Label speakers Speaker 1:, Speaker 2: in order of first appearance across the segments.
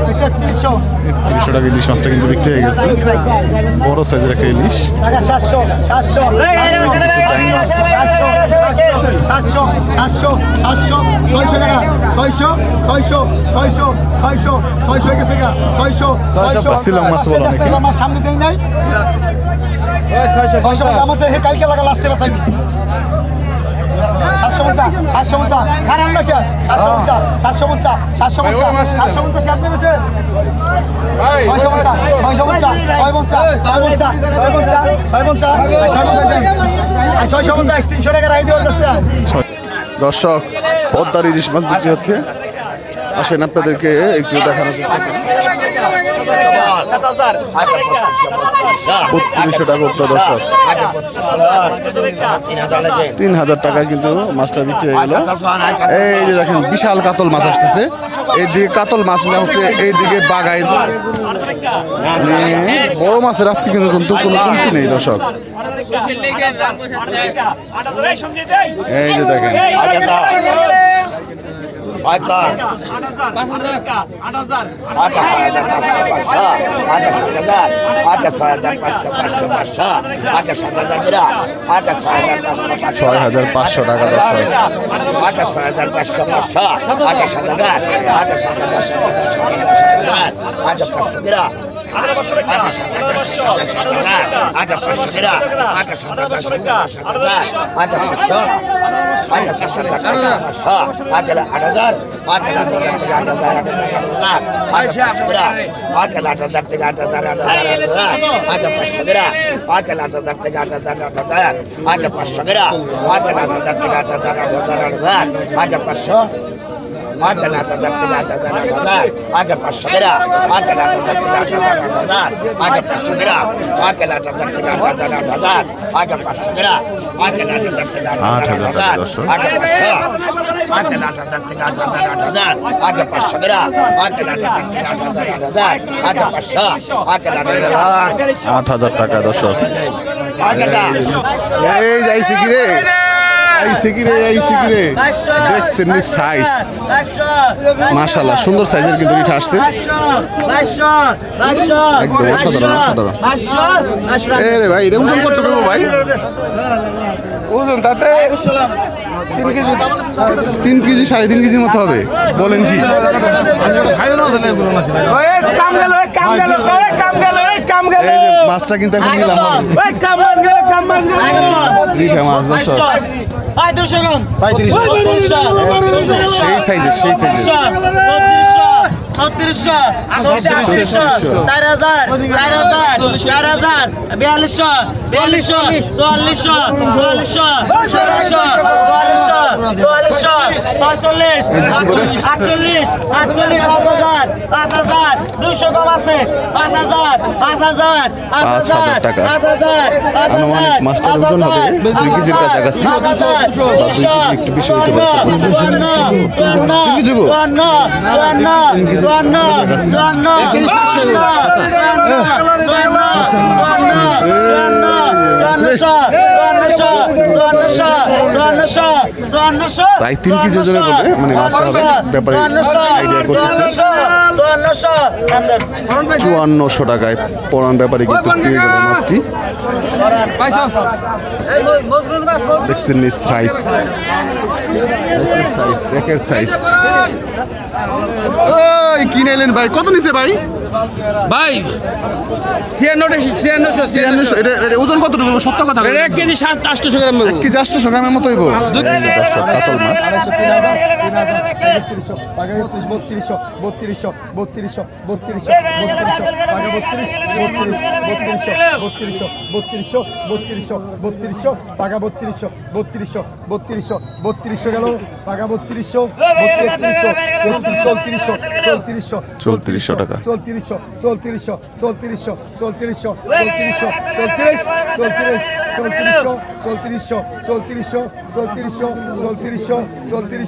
Speaker 1: এটা 3300
Speaker 2: 300 টাকা ইলিশ মাছটা কিন্তু বিক্রি হয়ে গেছে। বড় সাইজের একটা ইলিশ।
Speaker 1: টাকা 700 700
Speaker 2: টাইম মাছ
Speaker 1: 700 600 টাকা 600 600 গেছে গা 600
Speaker 2: শিলং মাছ বলো নাকি?
Speaker 1: আমার সামনে দেই নাই 600 টাকা আমার তো হে কালকে লাগা লাস্টে বাসাইবি 750 খারাপ না কে 750 সামনে গেছে 300 টাকা রাই দেওয়ার কাছে
Speaker 2: দর্শক পদ্মার ইলিশ মাছ বিক্রি হচ্ছে। আসেন আপনাদেরকে একটু দেখানোর চেষ্টা করি। 3200 টাকা উঠলো দর্শক। 3000 টাকা কিন্তু মাছটা বিক্রি হয়ে গেল। এই যে দেখেন বিশাল কাতল মাছ আসতেছে। এইদিকে কাতল মাছ না হচ্ছে, এইদিকে বাগাই বড় মাছের আজকে কিন্তু কোনো কমতি নেই দর্শক। এই যে দেখেন ছয় হাজার 500 টাকা দর্শক। আট হাজার টাকা দর্শক। এই যাইছে কি রে, দেখছেন নি সাইজ, মাশাআল্লাহ সুন্দর সাইজের কিন্তু ইটা আসছে, একদম অসাধারণ। এ রে ভাই, এটা ওজন কত করবো ভাই? ওজন তাতে 3 কেজি 3.5 কেজির মতো হবে। বলেন কি? এই যে মাছটা কিন্তু এখন নিলাম মাছ দর্শক, সেই সাইজের 5,000 টাকা আনুমানিক। মাছটার ওজন হবে 2 কেজির কাছাকাছি, বা 2 কেজি একটু বেশি হতে পারে। প্রায় 3 কেজি ওজনের বলে মানে মাছটা হবে, ব্যাপারে আইডিয়া করতেছে। 5400 টাকায় পরান ব্যাপারে কিন্তু পেয়ে গেল মাছটি। দেখছেন নি সাইজ, একের সাইজ। ওই কিনে এলেন ভাই, কত নিছে ভাই?
Speaker 3: ভাই 96
Speaker 2: এটা ওজন কতটুকু? সত্য কথা,
Speaker 3: 1 কেজি 800 গ্রাম,
Speaker 2: 1 কেজি 800 গ্রামের মতো হইব। দর্শক কাতল মাছ 3400 টাকা।
Speaker 1: 3400 একটা মিনিট শেষ 3400 3400 3400 3500 3500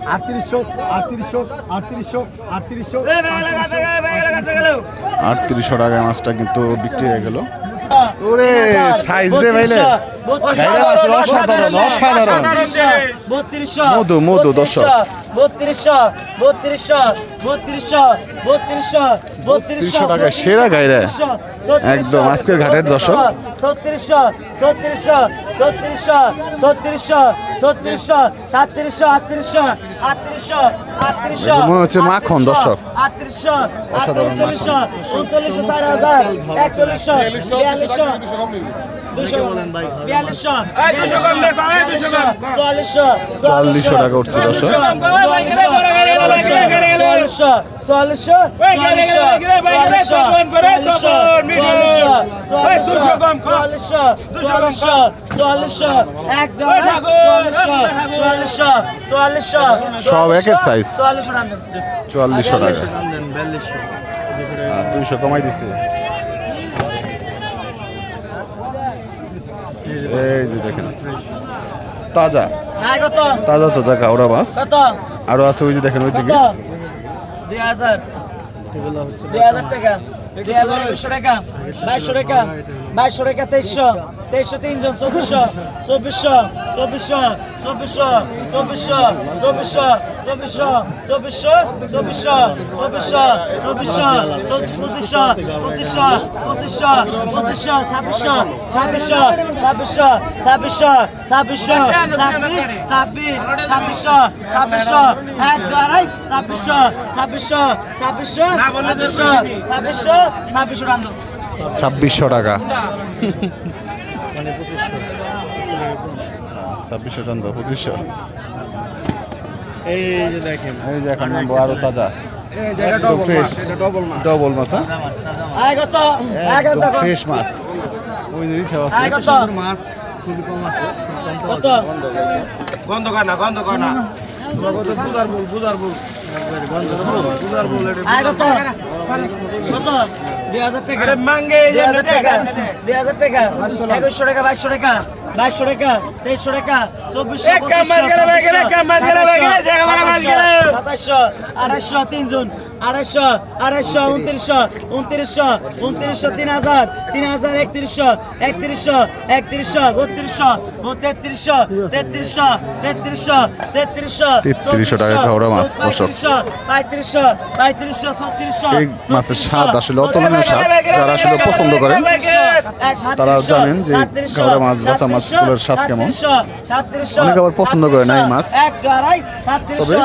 Speaker 1: 3600 3700 3700 3700
Speaker 2: 3800 টাকায় মাছটা কিন্তু বিক্রি হয়ে গেল। ওরে সাইজ রে ভাইলে গাইরা মাছ অসাধারণ অসাধারণ মধু মধু দর্শক 3200 টাকা সেরা গাইরা একদম আজকের ঘাটের দর্শক।
Speaker 4: 3700
Speaker 2: মনে হচ্ছে মাখন দর্শক। অসাধারণ মাখন। 4400 টাকা উঠছে দর্শক। সব একের size। 4400 টাকা 200 কমাই দিছে। এই যে দেখেন তাজা তাজা তাজা কাউরা মাছ আরো আছে ওই যে দেখেন ওই দিকে
Speaker 4: 2000 টাকা 2200 টাকা 2200 টাকা 2200 টাকা 2300 তিনজন 2400 2400 2400 2400 2400 2400 2400 2400 2400
Speaker 2: 2600 টাকা 2600 টাকা 2500
Speaker 3: এই যে দেখেন
Speaker 2: এই যে এখন নামবো আরো তাজা একদম ফ্রেশ ডবল মাছ একদম ফ্রেশ মাছ ওই যে রিঠা আছে
Speaker 3: মাছ খুবই কম আছে
Speaker 5: গন্ধ কর না
Speaker 3: বুঝার বল
Speaker 4: 2000 টাকা
Speaker 5: আরে মাঙ্গে
Speaker 4: 2000 টাকা 2100 টাকা 2200 টাকা 2200 টাকা 2300 টাকা 2400
Speaker 5: এক কাম মাছ গেলে ভাই গেলে কাম মাছ গেলে ভাই গেলে জায়গা মারা মাছ গেলে
Speaker 4: 2700 250 তিনজন 250 2900 2900 3000 3100 3200
Speaker 2: 3300 টাকা খাওয়া মাছ দর্শক। এই মাছের স্বাদ আসলে অতুলনীয় স্বাদ। যারা আসলে পছন্দ করেন তারা জানেন যে খাওয়া মাছ বাছা মাছগুলোর স্বাদ কেমন। অনেকে আবার পছন্দ করে না এই মাছ, তবে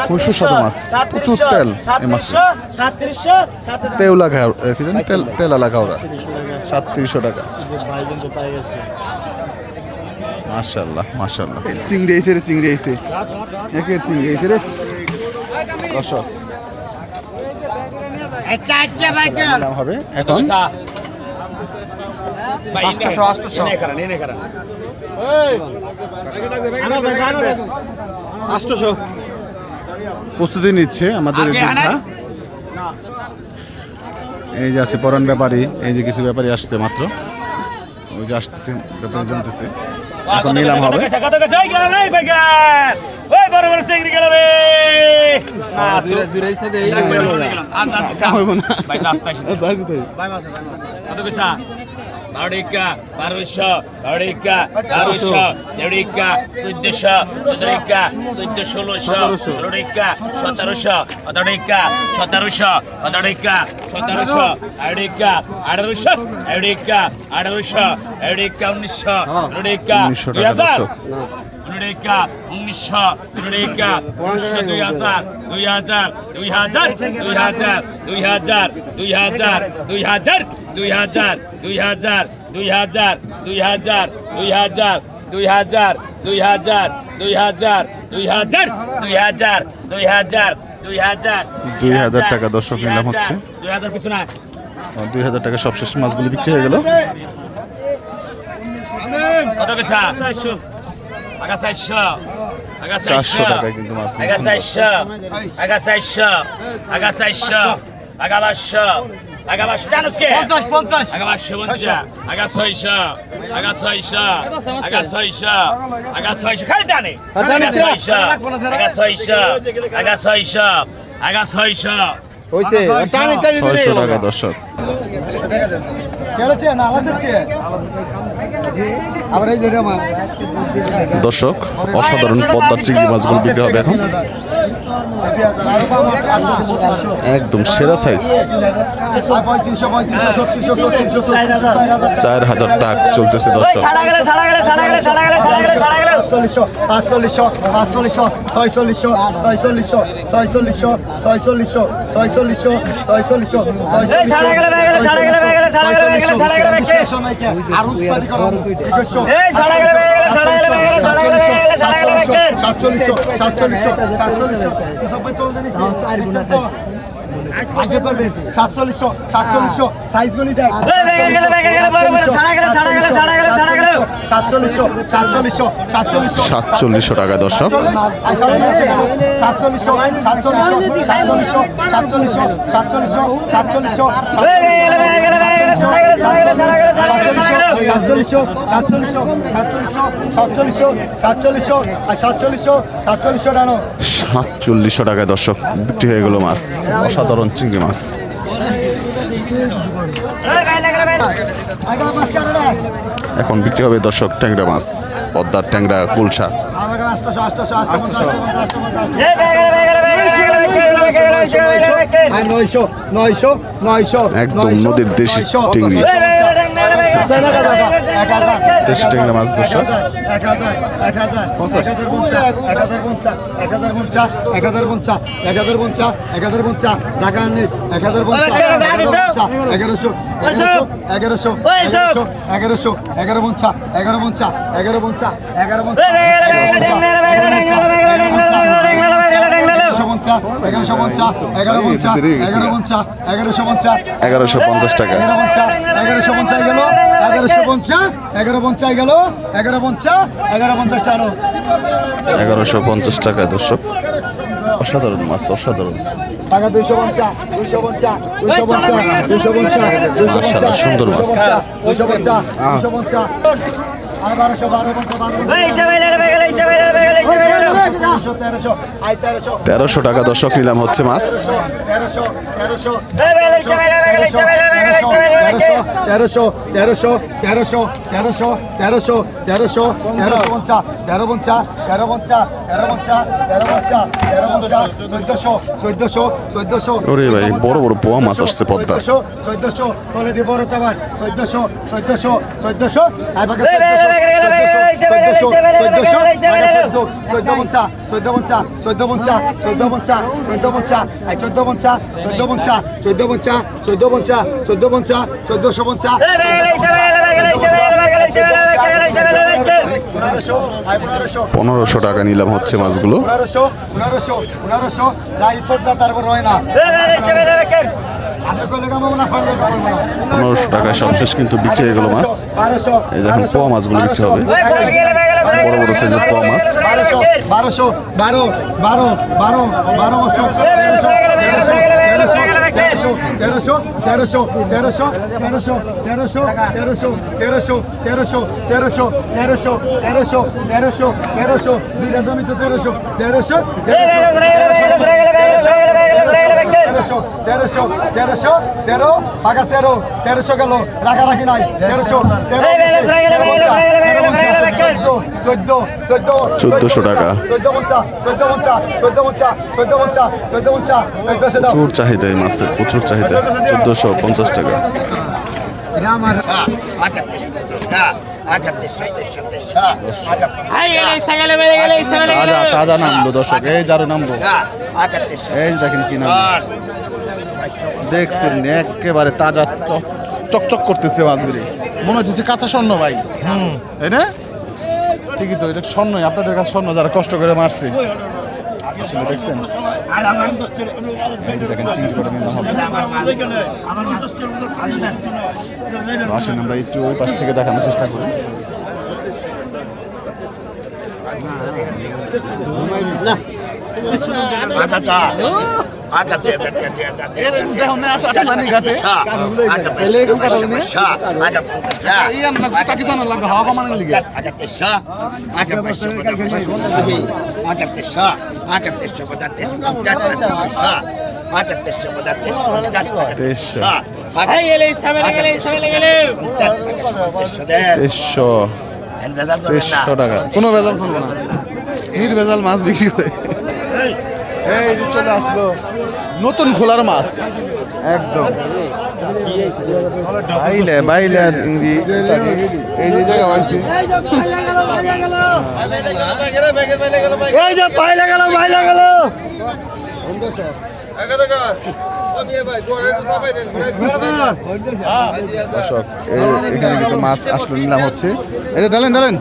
Speaker 2: খুব সুস্বাদু মাছ, প্রচুর তেল এই মাছ। তেউলা খাওয়া কি জানি তেলালা খাওয়া 3700 টাকা। মাশাআল্লাহ মাশাআল্লাহ চিংড়ি আইছে রে চিংড়ি আইছে একের চিংড়ি আইছে রে দর্শক। দাম হবে এখন
Speaker 5: 800
Speaker 2: প্রস্তুতি নিচ্ছে আমাদের যোদ্ধা। এই যে আছে পরান ব্যাপারী, এই যে কিছু ব্যাপারী আসছে মাত্র, ওই যে আসতেছে ব্যাপারী জানতেছে এখন নিলাম হবে।
Speaker 5: কত কত গেল নাই ভাইগা ওই বড় বড় সিংড়ি গেল রে
Speaker 2: হইব না
Speaker 5: ভাই আস্তে আস্তে কত কইছা বারোডিকা 1200 বারোডিকা 1200 দেড়িকা 1400 চতুরিকা 1400 ষোলোডিকা 1700 অতডিকা 1700 অতডিকা 1700 আড়িকা 1800 আড়িকা 1800 আড়িকা 1900 আড়িকা 2000 Nureka, 1900, Nureka, 2000, 2000, 2000, 2000, 2000, 2000, 2000, 2000, 2000, 2000, 2000, 2000, 2000 2000 2000 2000 2000 2000 2000
Speaker 2: 2000 টাকা দর্শক নিলাম হচ্ছে
Speaker 5: 2000 কিছু না
Speaker 2: 2000 টাকা সবশেষ মাছগুলো বিক্রি হয়ে গেল।
Speaker 5: কত পয়সা 400 আগা 400 আগা
Speaker 2: 400 টাকায় কিন্তু মাছ নিয়ে
Speaker 5: আগা
Speaker 2: সুন্দর।
Speaker 5: 400 আগা 400 আগা 400 আগা 500 আগা 500 জানোস কে 50 আগা 550 আগা 600 আগা 600 আগা 600 আগা 600 খালি টানে আগা 600 আগা 600 আগা 600 আগা 600
Speaker 3: হইছে টানি টানি
Speaker 2: 600 টাকা দর্শক।
Speaker 1: কেলছে না আলাদা আবার এই যে আমার
Speaker 2: দর্শক অসাধারণ পদ্মার চিংড়ি মাছগুলো বিক্রি হবে এখন, একদম সেরা সাইজ। 4000 টাকা চলতেছে দর্শক।
Speaker 1: 700 সাইজগুলি দেখ
Speaker 2: 4700 টাকা দর্শক। 4700 টাকায় দর্শক বিক্রি হয়ে গেল মাছ, অসাধারণ চিংড়ি মাছ। এখন বিক্রি হবে দর্শক ট্যাংরা মাছ, পদ্মার ট্যাংরা, গুলশা।
Speaker 1: 900
Speaker 2: একদম নদীর দেশি চিংড়ি, দেশি ট্যাংরা মাছ দর্শক। 1150 টাকা। 1150 টাকা দর্শক, অসাধারণ মাছ, অসাধারণ। মাশাআল্লাহ, সুন্দর মাছ। 1300 টাকা দর্শক নিলাম হচ্ছে মাছ। 1400 ওরে ভাই, বড় বড় পোয়া মাছ আসছে পদ্মা। 1500 টাকা নিলাম হচ্ছে মাছগুলো। 1500 টাকায় সবশেষ কিন্তু বিক্রি হয়ে গেল মাছ। এই দেখুন পোয়া মাছগুলো বিক্রি হবে, বড় বড় সাইজের পোয়া মাছ।
Speaker 1: 1300 গেল, রাখারাখি নাই।
Speaker 2: 1400 টাকা। প্রচুর চাহিদা এই মাছের, প্রচুর চাহিদা। 1450 টাকা। তাজা তাজা নামলো দর্শক, এই যারো নামলো, এই দেখেন কি নাম দেখছেন, একেবারে তাজা চকচক করতেছে মাছগুলি, মনে হচ্ছে কাঁচা স্বর্ণ ভাই, তাই না? ঠিকই তো, এটা স্বর্ণই আপনাদের কাছে স্বর্ণ, যারা কষ্ট করে মারছে। আসলে দেখছেন এই যে দেখেন চিংড়ি কটা নিলাম হবে। তো আসেন আমরা একটু ওই পাশ থেকে দেখানোর চেষ্টা করি। দেখুন না, আসলে নি ঘাটে এলে এরকম কাটা নিয়ে এই আমরা তাকে জানার লাগে হাওয়া কমানোর লিগে। তেইশশো, 2300 টাকা, কোনো ভেজাল করবো না, নির্ভেজাল মাছ বিক্রি করে। এই যে চলে আসলো নতুন খোলার মাছ, একদম বাইলে বাইলে আর ইংরি ইত্যাদি। এই যে জায়গা পাইছি,
Speaker 4: এই যে পাইলে গেল পাইলে গেল।
Speaker 2: দর্শক এখানে কিন্তু মাছ আসলো, নিলাম হচ্ছে। এই যে ঢালেন ঢালেন,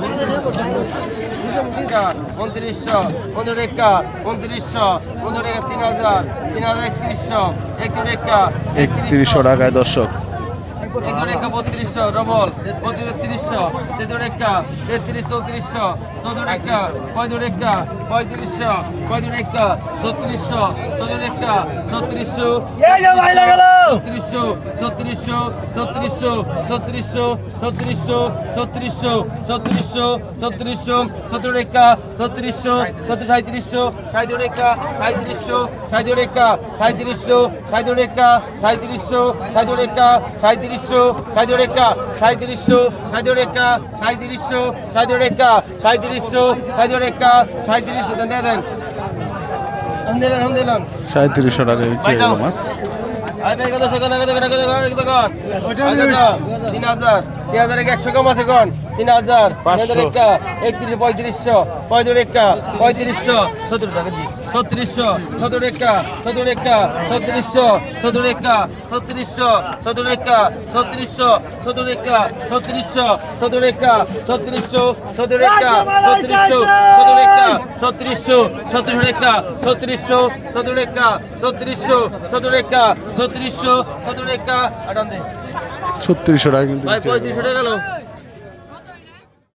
Speaker 3: 2900, 15 টাকা, 2900, 15 টাকা, 3000, 3100,
Speaker 2: 3100 টাকায় দর্শক।
Speaker 3: 3200, ডবল, 3200, 33 টাকা, 33, 3400, 14 টাকা, 15 টাকা, 3500, 15 টাকা, 3600, 14 টাকা, 3600,
Speaker 4: এই যে পাইলে গেল।
Speaker 3: 3600, 3600, 3600, 3600, 3600, 3600, 3600, 3600, 17 টাকা, 3600, 3700, 37 টাকা, 3700, 37 টাকা, 3700, 37 টাকা, 3700, 37 টাকা, 3700, 37 টাকা, 3700, 37 টাকা, 3700, 37 টাকা, 3700, 37 টাকা, 3700 দেন দেন। আলহামদুলিল্লাহ
Speaker 2: 3700 টাকায় বিক্রি হয়ে গেল মাছ।
Speaker 3: আরে কত সেকেন্ড আগে দেখো দেখো দেখো দেখো 3000 3000 এর 100 কম আছে কোন 3000 3000 টাকা 31 3500 35 টাকা 3500 17 টাকা জি 3600 17 টাকা 17 টাকা 3600 17 টাকা 3600 17 টাকা 3600 17 টাকা 3600 17 টাকা 3600 17 টাকা 3600 17 টাকা 3600 17 টাকা 3600 17 টাকা 3600 17 টাকা 3600 17 টাকা আটান দে
Speaker 2: 3600 টাকা কিন্তু
Speaker 3: ভাই
Speaker 2: বিক্রি হয়ে গেল।
Speaker 3: 3500 টাকা গেল